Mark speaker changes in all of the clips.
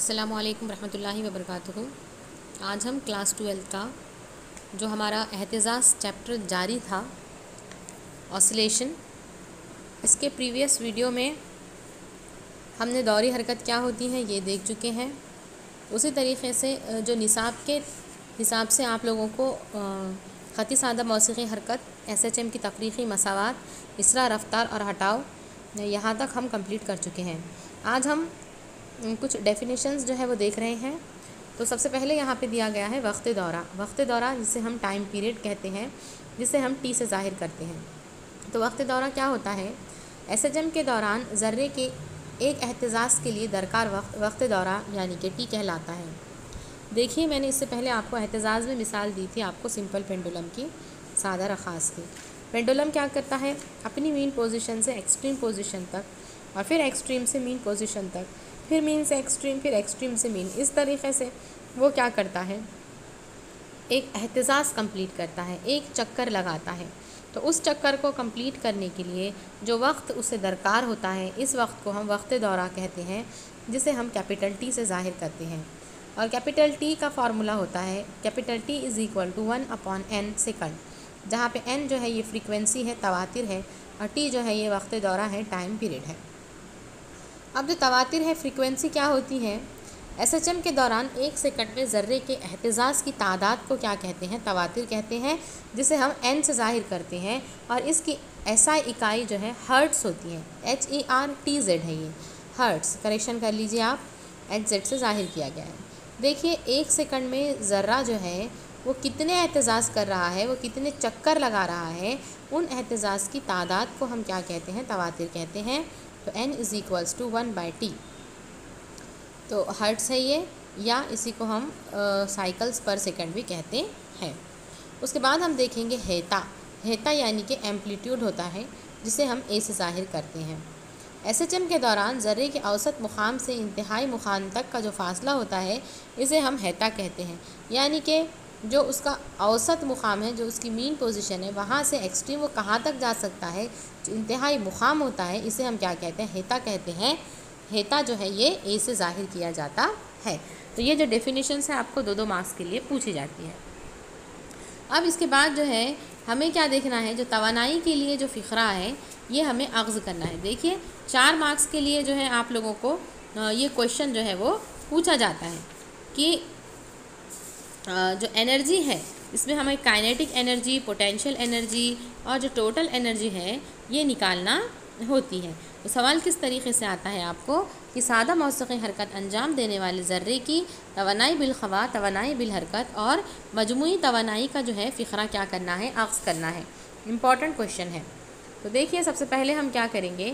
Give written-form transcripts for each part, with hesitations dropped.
Speaker 1: अस्सलामु अलैकुम रहमतुल्लाहि व बरकातुहू। आज हम क्लास 12 का जो हमारा एहतिजाज़ चैप्टर जारी था ऑसिलेशन, इसके प्रीवियस वीडियो में हमने दौरी हरकत क्या होती है ये देख चुके हैं। उसी तरीक़े से जो निसाब के हिसाब से आप लोगों को ख़ती सादा मौसीक़ी हरकत, SHM की तफ़रीक़ी मसावात, इसरा, रफ्तार और हटाव, यहाँ तक हम कंप्लीट कर चुके हैं। आज हम कुछ डेफिनेशंस जो है वो देख रहे हैं। तो सबसे पहले यहाँ पे दिया गया है वक्त दौरा। वक्त दौरा जिसे हम टाइम पीरियड कहते हैं, जिसे हम टी से ज़ाहिर करते हैं। तो वक्त दौरा क्या होता है? SHM के दौरान ज़र्रे के एक एहतिजाज़ के लिए दरकार वक्त दौरा यानी कि टी कहलाता है। देखिए, मैंने इससे पहले आपको एहतिजाज़ में मिसाल दी थी, आपको सिंपल पेंडुलम की, सादा रखास की। पेंडुलम क्या करता है? अपनी मीन पोजीशन से एक्सट्रीम पोजीशन तक, और फिर एक्सट्रीम से मीन पोजीशन तक, फिर मीन से एक्सट्रीम, फिर एक्सट्रीम से मीन, इस तरीक़े से वो क्या करता है? एक एहतिजाज़ कंप्लीट करता है, एक चक्कर लगाता है। तो उस चक्कर को कंप्लीट करने के लिए जो वक्त उसे दरकार होता है, इस वक्त को हम वक्त दौरा कहते हैं, जिसे हम कैपिटल टी से ज़ाहिर करते हैं। और कैपिटल टी का फार्मूला होता है capital T is equal to 1/n second, जहाँ पे n जो है ये फ्रीक्वेंसी है, तवातिर है, और t जो है ये वक्त दौरा है, टाइम पीरियड है। अब जो तवातिर है, फ्रीक्वेंसी क्या होती है? SHM के दौरान एक सेकंड में ज़र्रे के एहतिजाज़ की तादाद को क्या कहते हैं? तवातिर कहते हैं, जिसे हम n से ज़ाहिर करते हैं। और इसकी SI इकाई जो है हर्ट्स होती है, HERTZ है ये, हर्ट्स। करेक्शन कर लीजिए आप, HZ से ज़ाहिर किया गया है। देखिए, एक सेकंड में ज़र्रा जो है वो कितने एहतिजाज़ कर रहा है, वो कितने चक्कर लगा रहा है, उन एहतिजाज़ की तादाद को हम क्या कहते हैं? तवातिर कहते हैं। तो n is equals to 1/t, तो हर्ट्स है ये, या इसी को हम साइकिल्स पर सेकंड भी कहते हैं। उसके बाद हम देखेंगे हेता। हेता यानी कि एम्पलीट्यूड होता है, जिसे हम a से ज़ाहिर करते हैं। SHM के दौरान ज़र्रे के औसत मुकाम से इंतहाई मुकाम तक का जो फ़ासला होता है, इसे हम हेता कहते हैं। यानी कि जो उसका औसत मुकाम है, जो उसकी मीन पोजीशन है, वहाँ से एक्सट्रीम वो कहाँ तक जा सकता है, जो इंतहाई मुकाम होता है, इसे हम क्या कहते हैं? हेता कहते हैं। हेता जो है ये a से ज़ाहिर किया जाता है। तो ये जो डेफिनेशंस है आपको 2-2 मार्क्स के लिए पूछी जाती है। अब इसके बाद जो है हमें क्या देखना है? जो तवानाई के लिए जो फ़िक्रा है, ये हमें अख्ज़ करना है। देखिए, 4 मार्क्स के लिए जो है आप लोगों को ये क्वेश्चन जो है वो पूछा जाता है कि जो एनर्जी है, इसमें हमें काइनेटिक एनर्जी, पोटेंशियल एनर्जी और जो टोटल एनर्जी है ये निकालना होती है। तो सवाल किस तरीके से आता है आपको कि सादा मौसीक़ी हरकत अंजाम देने वाले ज़र्रे की तवानाई बिलखवा, तवानाई बिल हरकत और मजमूई तवानाई का जो है फ़िक्रा क्या करना है? अख्ज़ करना है। इम्पॉर्टेंट क्वेश्चन है। तो देखिए, सबसे पहले हम क्या करेंगे,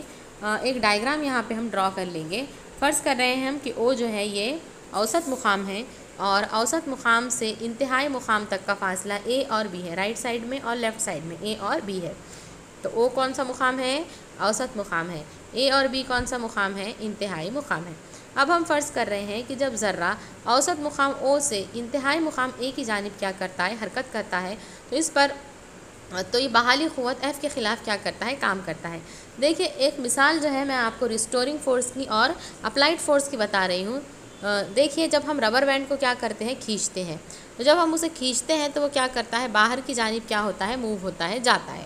Speaker 1: एक डायग्राम यहाँ पे हम ड्रॉ कर लेंगे। फ़र्ज़ कर रहे हैं हम कि ओ जो है ये औसत मुकाम है, और औसत मुकाम से इंतहाई मुकाम तक का फ़ासला a और b है, राइट साइड में और लेफ़्ट साइड में a और b है। तो o कौन सा मुकाम है? औसत मुकाम है। a और b कौन सा मुकाम है? इंतहाई मुकाम है। अब हम फ़र्ज़ कर रहे हैं कि जब ज़र्रा औसत मुकाम o से इंतहाई मुकाम a की जानिब क्या करता है? हरकत करता है, तो इस पर तो ये बहाली क़ुव्वत F के ख़िलाफ़ क्या करता है? काम करता है। देखिए, एक मिसाल जो है मैं आपको रिस्टोरिंग फ़ोर्स की और अप्लाइड फ़ोर्स की बता रही हूँ। देखिए, जब हम रबर बैंड को क्या करते हैं? खींचते हैं। तो जब हम उसे खींचते हैं तो वो क्या करता है? बाहर की जानिब क्या होता है? मूव होता है, जाता है।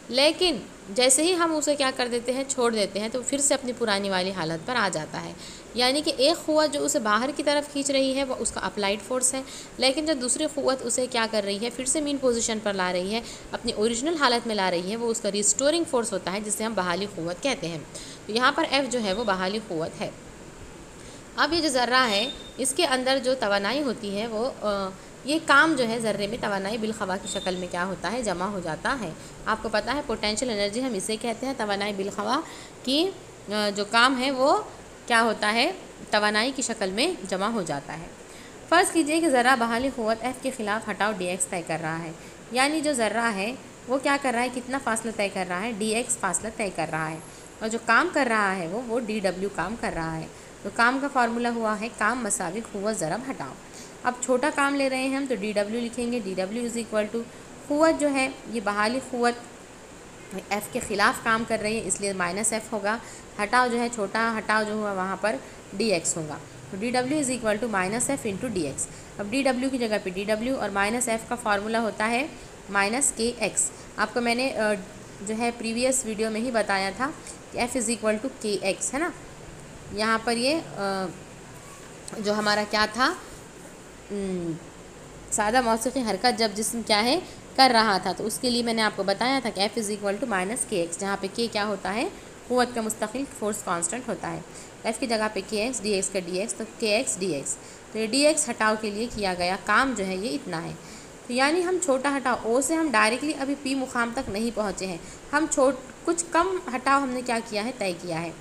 Speaker 1: लेकिन जैसे ही हम उसे क्या कर देते हैं? छोड़ देते हैं, तो फिर से अपनी पुरानी वाली हालत पर आ जाता है। यानी कि एक क़ुव्वत जो उसे बाहर की तरफ खींच रही है वो उसका अप्लाइड फ़ोर्स है, लेकिन जो दूसरी क़ुव्वत उसे क्या कर रही है? फिर से मीन पोजीशन पर ला रही है, अपनी ओरिजिनल हालत में ला रही है, वो उसका रिस्टोरिंग फ़ोर्स होता है, जिसे हम बहाली क़ुव्वत कहते हैं। तो यहाँ पर F जो है वो बहाली क़ुव्वत है। अब ये जो ज़र्रा है, इसके अंदर जो तवानाई होती है वो ये काम जो है ज़र्रे में तवानाई बिलखवा की शक्ल में क्या होता है? जमा हो जाता है। आपको पता है पोटेंशियल एनर्जी हम इसे कहते हैं। तवानाई बिलखवा की जो काम है वो क्या होता है? तवानाई की शक्ल में जमा हो जाता है। फ़र्ज़ कीजिए कि ज़र्रा बहाली क़ुव्वत F के ख़िलाफ़ हटाव dx तय कर रहा है। यानी जो ज़र्रा है वो क्या कर रहा है? कितना फ़ासला तय कर रहा है? dx फ़ासला तय कर रहा है, और जो काम कर रहा है वो dw काम कर रहा है। तो काम का फार्मूला हुआ है काम मसावी क़ुव्वत ज़रब हटाव। अब छोटा काम ले रहे हैं हम, तो dw लिखेंगे। dw इज़ इक्वल टू क़ुव्वत जो है ये बहाली क़ुव्वत F के ख़िलाफ़ काम कर रही है, इसलिए -F होगा। हटाव जो है छोटा हटाव जो हुआ वहाँ पर dx होगा। तो D W is equal to minus F into D X. अब डी डब्ल्यू की जगह पे डी डब्ल्यू और माइनस एफ का फार्मूला होता है माइनस के एक्स। आपको मैंने जो है प्रीवियस वीडियो में ही बताया था कि एफ इज़ इक्वल टू के एक्स, है ना। यहाँ पर ये जो हमारा क्या था, सादा मौसीकी हरकत जब जिस्म क्या है कर रहा था, तो उसके लिए मैंने आपको बताया था कि F is equal to minus K X, जहाँ पे के क्या होता है, क़ुव्वत का मुस्तकिल फोर्स कांस्टेंट होता है। एफ़ की जगह पे के एक्स, डी एक्स का डी एक्स, तो के एक्स डी एक्स। तो ये डी एक्स हटाव के लिए किया गया काम जो है ये इतना है। तो यानी हम छोटा हटाव ओ से हम डायरेक्टली अभी पी मुकाम तक नहीं पहुँचे हैं, हम कुछ कम हटाव हमने क्या किया है, तय किया है।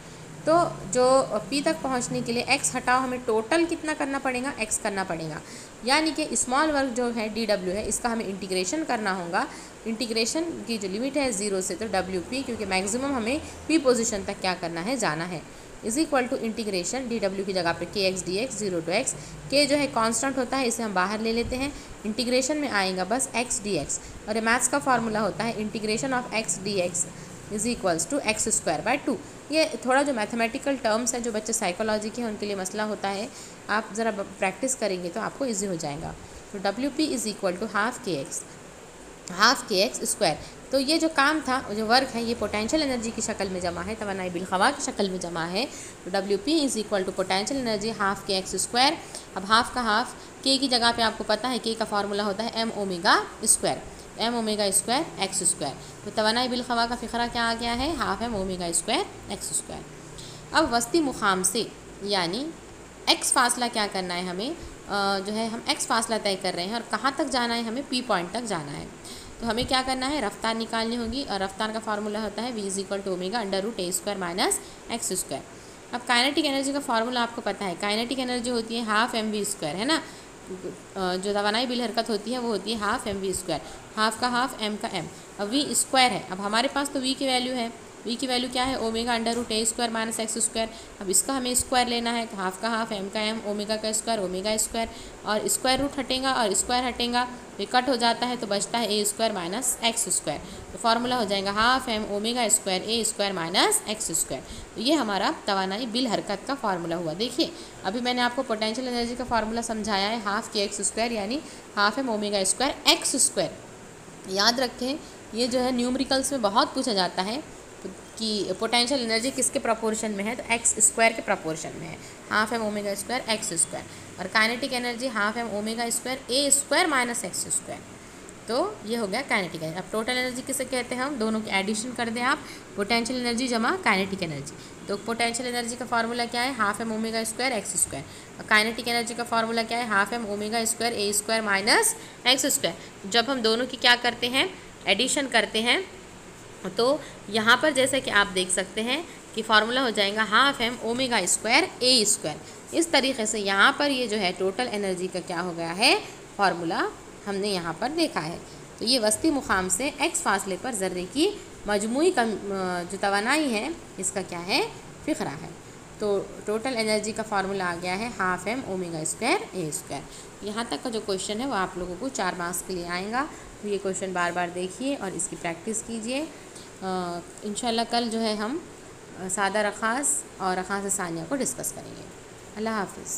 Speaker 1: तो जो पी तक पहुंचने के लिए एक्स हटाओ हमें टोटल कितना करना पड़ेगा, एक्स करना पड़ेगा। यानी कि स्मॉल वर्क जो है डी डब्ल्यू है, इसका हमें इंटीग्रेशन करना होगा। इंटीग्रेशन की जो लिमिट है 0 से, तो डब्ल्यू पी, क्योंकि मैक्सिमम हमें पी पोजीशन तक क्या करना है, जाना है, is equal to integration D W की जगह पे K X D X, 0 to X. K जो है कांस्टेंट होता है, इसे हम बाहर ले लेते हैं, इंटीग्रेशन में आएगा बस एक्स डी एक्स। और मैथ्स का फार्मूला होता है integration of X D X is equals to X square by 2। ये थोड़ा जो मैथमेटिकल टर्म्स है, जो बच्चे साइकोलॉजी के हैं उनके लिए मसला होता है, आप ज़रा प्रैक्टिस करेंगे तो आपको इजी हो जाएगा। तो W P is equal to half K X square. तो ये जो काम था, जो वर्क है, ये पोटेंशियल एनर्जी की शक्ल में जमा है, तवानाई बिलखवा की शक्ल में जमा है। तो W P is equal to potential energy half K X square. अब हाफ का हाफ, के की जगह पे आपको पता है के का फार्मूला होता है M omega square, M omega square X square. तो तवानाई बिलखवा का फ़िक्रा क्या आ गया है, half M omega square X square. अब वस्ती मुकाम से यानी एक्स फासला क्या करना है हमें, जो है हम एक्स फासला तय कर रहे हैं और कहाँ तक जाना है, हमें पी पॉइंट तक जाना है। तो हमें क्या करना है, रफ्तार निकालनी होगी, और रफ्तार का फार्मूला होता है V is equal to omega under root A square minus X square. अब काइनेटिक एनर्जी का फार्मूला आपको पता है, काइनेटिक एनर्जी होती है हाफ एम वी स्क्वायर, है ना। जो तवानाई बिल हरकत होती है वो होती है half M V square, half का हाफ एम का एम। अब वी स्क्वायर है, अब हमारे पास तो वी की वैल्यू है, वी की वैल्यू क्या है, omega under root A square minus X square. अब इसका हमें स्क्वायर लेना है, तो हाफ का हाफ एम का एम, ओमेगा का स्क्वायर ओमेगा स्क्वायर, और स्क्वायर रूट हटेगा और स्क्वायर हटेगा, तो कट हो जाता है, तो बचता है ए स्क्वायर माइनस एक्स स्क्वायर। तो फार्मूला हो जाएगा half M omega square A square minus X square. तो ये हमारा तवानाई बिल हरकत का फार्मूला हुआ। देखिए अभी मैंने आपको पोटेंशियल एनर्जी का फार्मूला समझाया है, हाफ के एक्स स्क्वायर यानी half M omega square X square. याद रखें ये जो है न्यूमेरिकल्स में बहुत पूछा जाता है कि पोटेंशियल एनर्जी किसके प्रोपोर्शन में है, तो एक्स स्क्वायर के प्रोपोर्शन में है, half M omega square X square. और kinetic energy half M omega square A square minus X square. तो ये हो गया काइनेटिक एनर्जी। अब टोटल एनर्जी किसे कहते हैं, हम दोनों की एडिशन कर दें आप, पोटेंशियल एनर्जी जमा काइनेटिक एनर्जी। तो पोटेंशियल एनर्जी का फार्मूला क्या है, half M omega square X square. और काइनेटिक एनर्जी का फार्मूला क्या है, half M omega square A square minus X square. जब हम दोनों की क्या करते हैं, एडिशन करते हैं, तो यहाँ पर जैसे कि आप देख सकते हैं कि फार्मूला हो जाएगा half M omega square A square. इस तरीके से यहाँ पर ये जो है टोटल एनर्जी का क्या हो गया है, फार्मूला हमने यहाँ पर देखा है। तो ये वस्ती मुकाम से एक्स फासले पर ज़र्रे की मजमूई जो तवानाई है, इसका क्या है, फ़िक्रा है। तो टोटल एनर्जी का फार्मूला आ गया है half M omega square A square. यहाँ तक का जो क्वेश्चन है वो आप लोगों को 4 मार्क्स के लिए आएगा। तो ये क्वेश्चन बार बार देखिए और इसकी प्रैक्टिस कीजिए। इंशाल्लाह कल जो है हम सादा रखास और रखास सानिया को डिस्कस करेंगे। अल्लाह हाफिज़।